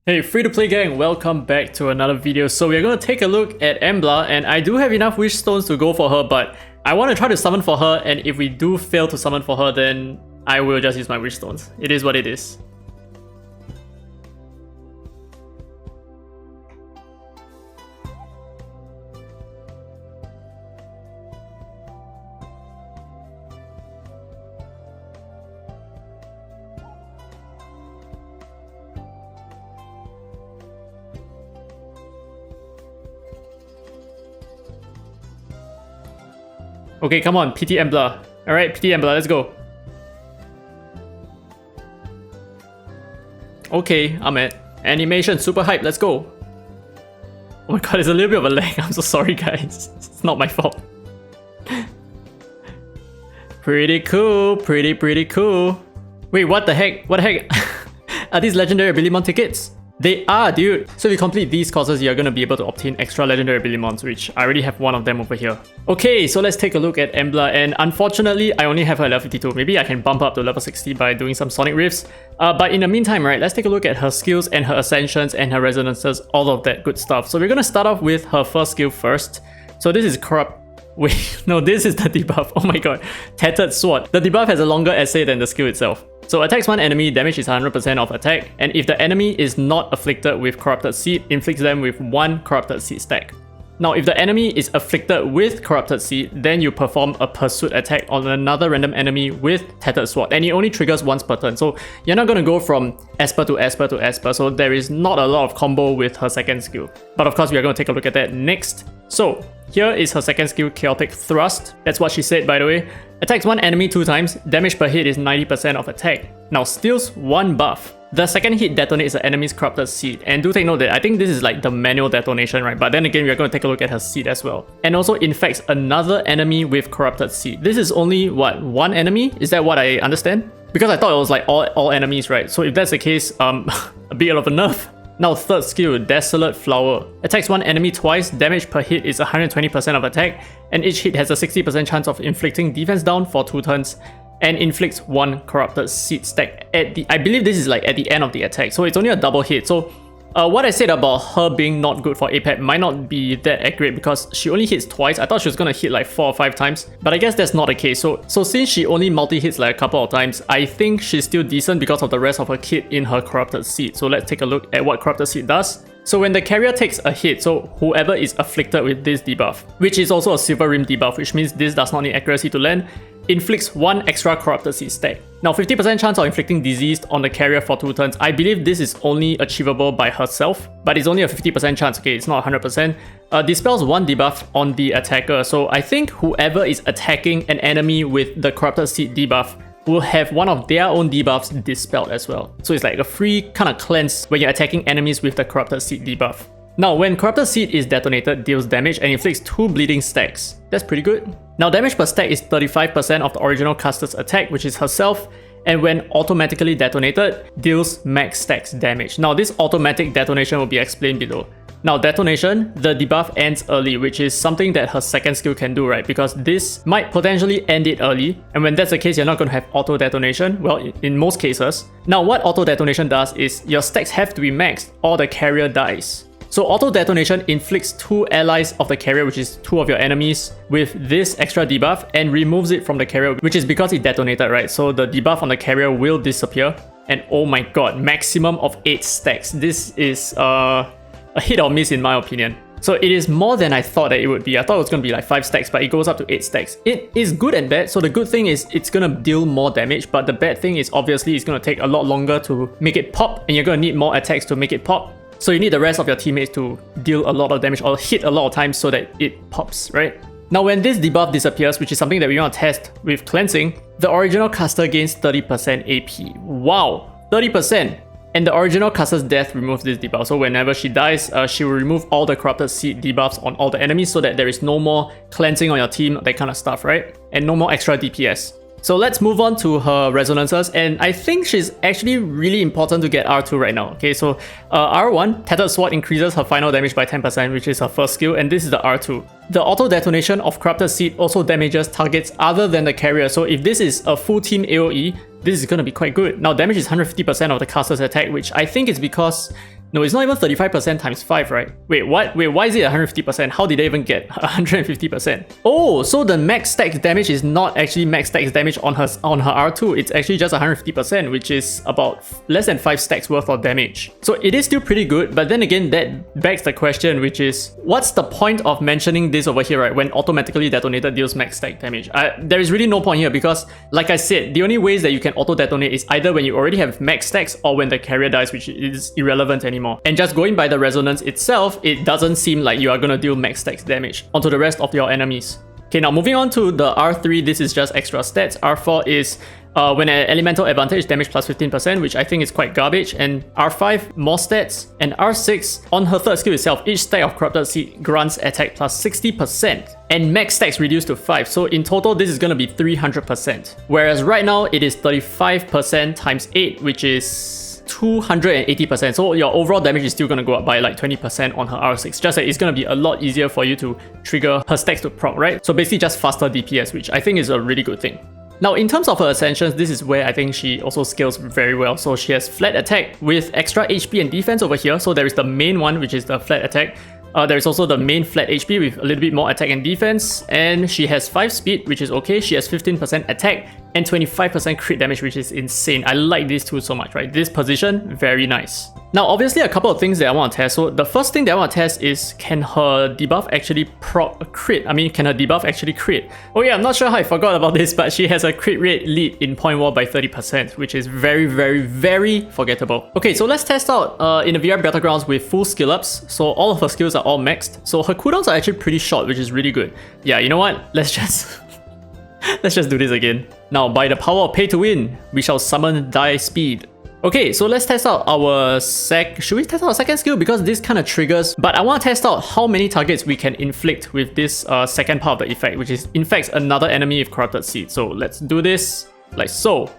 Hey free-to-play gang, welcome back to another video. So we're going to take a look at EMBLA, and I do have enough wish stones to go for her, but I want to try to summon for her, and if we do fail to summon for her, then I will just use my wish stones. It is what it is. Okay, come on, PT EMBLA. Alright, PT EMBLA, let's go. Okay, I'm at animation, super hype, let's go. Oh my god, there's a little bit of a lag. I'm so sorry, guys. It's not my fault. Pretty cool, pretty cool. Wait, what the heck? What the heck? Are these legendary Abilimon tickets? They are, dude! So if you complete these courses, you're gonna be able to obtain extra legendary Abilimons, which I already have one of them over here. Okay, so let's take a look at EMBLA, and unfortunately, I only have her level 52. Maybe I can bump up to level 60 by doing some Sonic Rifts. But in the meantime, right, let's take a look at her skills and her ascensions and her resonances, all of that good stuff. So we're gonna start off with her first skill first. So this is Corrupt. Wait, no, this is the debuff. Oh my god. Tattered Sword. The debuff has a longer essay than the skill itself. So attacks one enemy, damage is 100% of attack, and if the enemy is not afflicted with Corrupted Seed, inflicts them with 1 Corrupted Seed stack. Now, if the enemy is afflicted with Corrupted Seed, then you perform a pursuit attack on another random enemy with Tattered Sword, and it only triggers once per turn. So you're not going to go from Esper to Esper to Esper, so there is not a lot of combo with her second skill. But of course, we are going to take a look at that next. So here is her second skill, Chaotic Thrust. That's what she said, by the way. Attacks one enemy 2 times, damage per hit is 90% of attack. Now steals 1 buff. The second hit detonates the enemy's Corrupted Seed, and do take note that I think this is like the manual detonation, right? But then again, we are going to take a look at her seed as well. And also infects another enemy with Corrupted Seed. This is only, what, 1 enemy? Is that what I understand? Because I thought it was like all enemies, right? So if that's the case, a bit of a nerf. Now third skill, Desolate Flower. Attacks one enemy twice, damage per hit is 120% of attack, and each hit has a 60% chance of inflicting defense down for 2 turns, and inflicts 1 Corrupted Seed stack at the, I believe this is like at the end of the attack, so it's only a double hit. So what I said about her being not good for APEP might not be that accurate because she only hits twice. I thought she was gonna hit like 4 or 5 times, but I guess that's not the case. So since she only multi-hits like a couple of times, I think she's still decent because of the rest of her kit in her Corrupted Seed. So let's take a look at what Corrupted Seed does. So when the carrier takes a hit, so whoever is afflicted with this debuff, which is also a Silver Rim debuff, which means this does not need accuracy to land, inflicts 1 extra Corrupted Seed stack. Now 50% chance of inflicting disease on the carrier for 2 turns. I believe this is only achievable by herself, but it's only a 50% chance, okay, it's not 100%. Dispels 1 debuff on the attacker, so I think whoever is attacking an enemy with the Corrupted Seed debuff will have one of their own debuffs dispelled as well. So it's like a free kind of cleanse when you're attacking enemies with the Corrupted Seed debuff. Now, when Corrupted Seed is detonated, deals damage and inflicts 2 bleeding stacks. That's pretty good. Now, damage per stack is 35% of the original caster's attack, which is herself, and when automatically detonated, deals max stacks damage. Now, this automatic detonation will be explained below. Now, detonation, the debuff ends early, which is something that her second skill can do, right? Because this might potentially end it early, and when that's the case, you're not going to have auto detonation, well, in most cases. Now, what auto detonation does is your stacks have to be maxed or the carrier dies. So auto detonation inflicts 2 allies of the carrier, which is 2 of your enemies, with this extra debuff and removes it from the carrier, which is because it detonated, right? So the debuff on the carrier will disappear. And oh my god, maximum of 8 stacks. This is a hit or miss in my opinion. So it is more than I thought that it would be. I thought it was going to be like 5 stacks, but it goes up to 8 stacks. It is good and bad. So the good thing is it's going to deal more damage, but the bad thing is obviously it's going to take a lot longer to make it pop, and you're going to need more attacks to make it pop. So you need the rest of your teammates to deal a lot of damage or hit a lot of times so that it pops, right? Now when this debuff disappears, which is something that we want to test with cleansing, the original caster gains 30% AP. Wow, 30%! And the original caster's death removes this debuff. So whenever she dies, she will remove all the Corrupted Seed debuffs on all the enemies so that there is no more cleansing on your team, that kind of stuff, right? And no more extra DPS. So let's move on to her resonances, and I think she's actually really important to get R2 right now. Okay, so R1, Tattered Sword increases her final damage by 10%, which is her first skill, and this is the R2. The auto detonation of Corrupted Seed also damages targets other than the carrier, so if this is a full team AoE, this is going to be quite good. Now damage is 150% of the caster's attack, which I think is because No, it's not even 35% times 5, right? Wait, what? Wait, why is it 150%? How did they even get 150%? Oh, so the max stacks damage is not actually max stacks damage on her R2. It's actually just 150%, which is about less than 5 stacks worth of damage. So it is still pretty good, but then again, that begs the question, which is, what's the point of mentioning this over here, right? When automatically detonated deals max stack damage. There is really no point here because, like I said, the only ways that you can auto detonate is either when you already have max stacks or when the carrier dies, which is irrelevant anymore. And just going by the resonance itself, it doesn't seem like you are gonna deal max stacks damage onto the rest of your enemies. Okay, now moving on to the R3, this is just extra stats. R4 is when an elemental advantage, damage plus 15%, which I think is quite garbage. And R5, more stats. And R6, on her third skill itself, each stack of corrupted seed grants attack plus 60%. And max stacks reduced to 5. So in total, this is going to be 300%. Whereas right now, it is 35% times 8, which is 280%. So your overall damage is still going to go up by like 20% on her R6. Just that it's going to be a lot easier for you to trigger her stacks to proc, right? So basically just faster DPS, which I think is a really good thing. Now, in terms of her ascensions, this is where I think she also scales very well. So she has flat attack with extra HP and defense over here. So there is the main one, which is the flat attack. There is also the main flat HP with a little bit more attack and defense. And she has 5 speed, which is okay. She has 15% attack and 25% crit damage, which is insane. I like these two so much, right? This position, very nice. Now, obviously, a couple of things that I want to test. So the first thing that I want to test is, can her debuff actually proc a crit? I mean, can her debuff actually crit? Oh yeah, I'm not sure how I forgot about this, but she has a crit rate lead in point war by 30%, which is very, very, very forgettable. Okay, so let's test out in the VR Battlegrounds with full skill ups. So all of her skills are all maxed. So her cooldowns are actually pretty short, which is really good. Yeah, you know what? Let's just let's just do this again. Now, by the power of pay to win, we shall summon Die Speed. Okay, so let's test out our should we test out our second skill? Because this kind of triggers, but I want to test out how many targets we can inflict with this second part of the effect, which is infects another enemy with corrupted seed. So let's do this like so.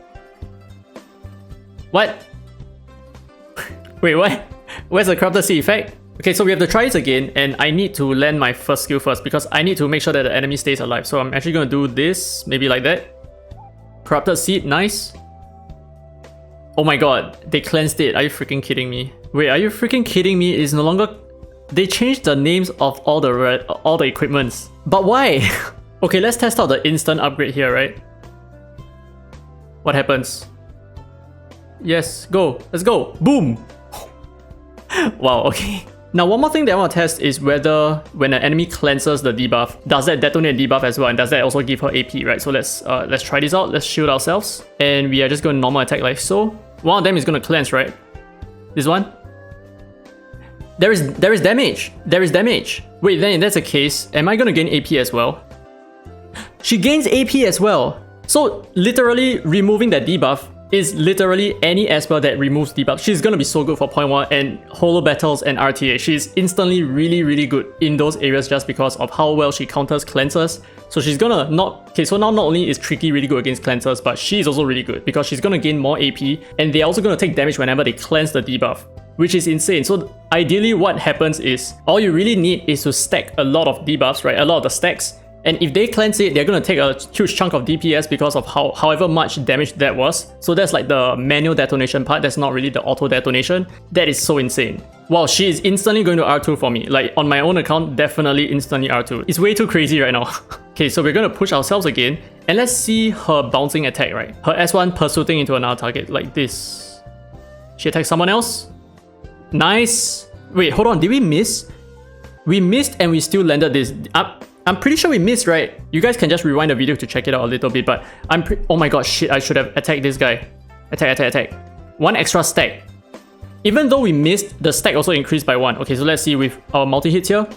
What? Wait, what? Where's the corrupted seed effect? Okay, so we have to try this again, and I need to land my first skill first because I need to make sure that the enemy stays alive. So I'm actually going to do this, maybe like that. Corrupted seed, nice. Oh my god, they cleansed it. Are you freaking kidding me? Wait, are you freaking kidding me? It's no longer... They changed the names of all the equipments. But why? Okay, let's test out the instant upgrade here, right? What happens? Yes, go. Let's go. Boom! Wow, okay. Now, one more thing that I want to test is whether when an enemy cleanses the debuff, does that detonate debuff as well, and does that also give her AP, right? So let's try this out. Let's shield ourselves, and we are just going to normal attack like so. One of them is going to cleanse, right? This one. There is damage. There is damage. Wait, then if that's the case, am I going to gain AP as well? She gains AP as well. So literally removing that debuff is literally any Esper that removes debuff. She's gonna be so good for point 1 and holo battles and RTA. She's instantly really, really good in those areas just because of how well she counters cleansers. So she's gonna not... Okay, so now not only is Tricky really good against cleansers, but she's also really good because she's gonna gain more AP and they're also gonna take damage whenever they cleanse the debuff, which is insane. So ideally what happens is, all you really need is to stack a lot of debuffs, right? A lot of the stacks. And if they cleanse it, they're going to take a huge chunk of DPS because of however much damage that was. So that's like the manual detonation part. That's not really the auto detonation. That is so insane. Wow, she is instantly going to R2 for me. Like on my own account, definitely instantly R2. It's way too crazy right now. Okay, so we're going to push ourselves again. And let's see her bouncing attack, right? Her S1 pursuing into another target like this. She attacks someone else. Nice. Wait, hold on. Did we miss? We missed and we still landed this. I'm pretty sure we missed, right? You guys can just rewind the video to check it out a little bit, but oh my god, shit, I should have attacked this guy. Attack. 1 extra stack. Even though we missed, the stack also increased by 1. Okay, so let's see with our multi-hits here.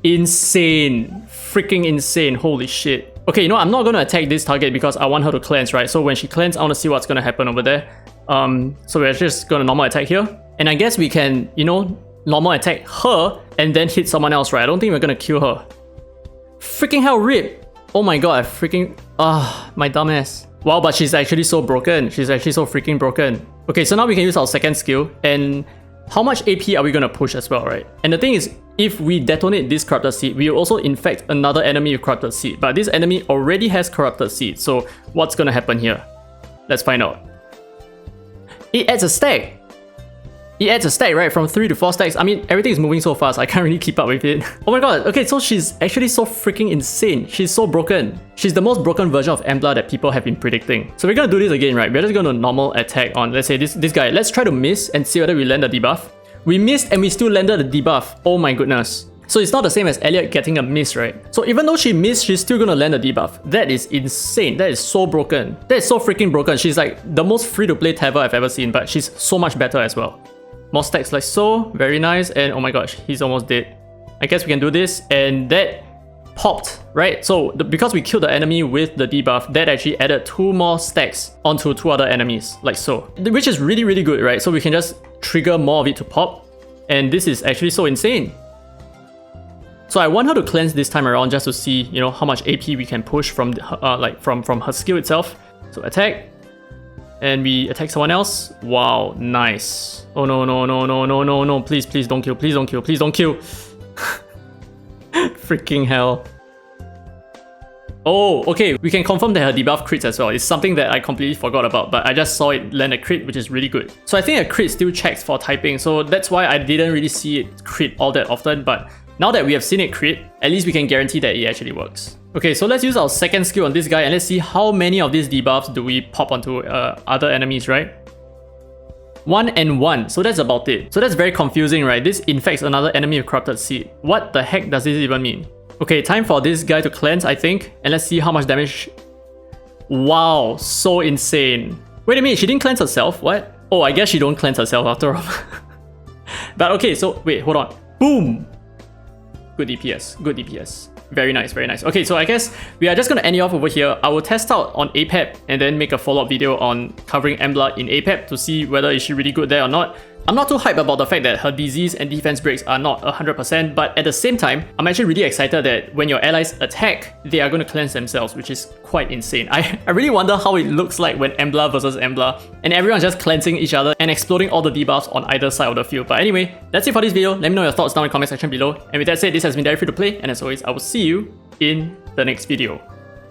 Insane. Freaking insane. Holy shit. Okay, you know, I'm not going to attack this target because I want her to cleanse, right? So when she cleanses, I want to see what's going to happen over there. So we're just going to normal attack here. And I guess we can, you know, normal attack her and then hit someone else, right? I don't think we're going to kill her. Freaking hell, rip! Oh my god, my dumbass. Wow, but she's actually so broken. She's actually so freaking broken. Okay, so now we can use our second skill. And how much AP are we gonna push as well, right? And the thing is, if we detonate this corrupted seed, we will also infect another enemy with corrupted seed. But this enemy already has corrupted seed. So what's gonna happen here? Let's find out. It adds a stack. It adds a stack, right? From 3 to 4 stacks. I mean, everything is moving so fast, I can't really keep up with it. Oh my god, okay, so she's actually so freaking insane. She's so broken. She's the most broken version of EMBLA that people have been predicting. So we're gonna do this again, right? We're just gonna normal attack on, let's say, this guy. Let's try to miss and see whether we land the debuff. We missed and we still landed the debuff. Oh my goodness. So it's not the same as Elliot getting a miss, right? So even though she missed, she's still gonna land a debuff. That is insane. That is so broken. That is so freaking broken. She's like the most free-to-play Tava I've ever seen, but she's so much better as well. More stacks like so. Very nice. And oh my gosh, he's almost dead. I guess we can do this. And that popped, right? So because we killed the enemy with the debuff, that actually added 2 more stacks onto 2 other enemies, like so. Which is really, really good, right? So we can just trigger more of it to pop. And this is actually so insane. So I want her to cleanse this time around just to see, you know, how much AP we can push from from her skill itself. So attack, and we attack someone else. Wow, nice. Oh no no no no no no no! Please please don't kill! Please don't kill! Please don't kill! Freaking hell! Oh, okay. We can confirm that her debuff crits as well. It's something that I completely forgot about, but I just saw it land a crit, which is really good. So I think a crit still checks for typing, so that's why I didn't really see it crit all that often, but now that we have seen it crit, at least we can guarantee that it actually works. Okay, so let's use our second skill on this guy and let's see how many of these debuffs do we pop onto other enemies, right? 1 and 1, so that's about it. So that's very confusing, right? This infects another enemy with Corrupted Seed. What the heck does this even mean? Okay, time for this guy to cleanse, I think. And let's see how much damage. Wow, so insane. Wait a minute, she didn't cleanse herself? What? Oh, I guess she don't cleanse herself after all. But okay, so wait, hold on. Boom! Good DPS, good DPS. Very nice, very nice. Okay, so I guess we are just gonna end it off over here. I will test out on APEP and then make a follow-up video on covering EMBLA in APEP to see whether is she really good there or not. I'm not too hyped about the fact that her disease and defense breaks are not 100%, but at the same time, I'm actually really excited that when your allies attack, they are going to cleanse themselves, which is quite insane. I really wonder how it looks like when EMBLA versus EMBLA, and everyone's just cleansing each other and exploding all the debuffs on either side of the field. But anyway, that's it for this video. Let me know your thoughts down in the comment section below. And with that said, this has been Diary Free to Play, and as always, I will see you in the next video.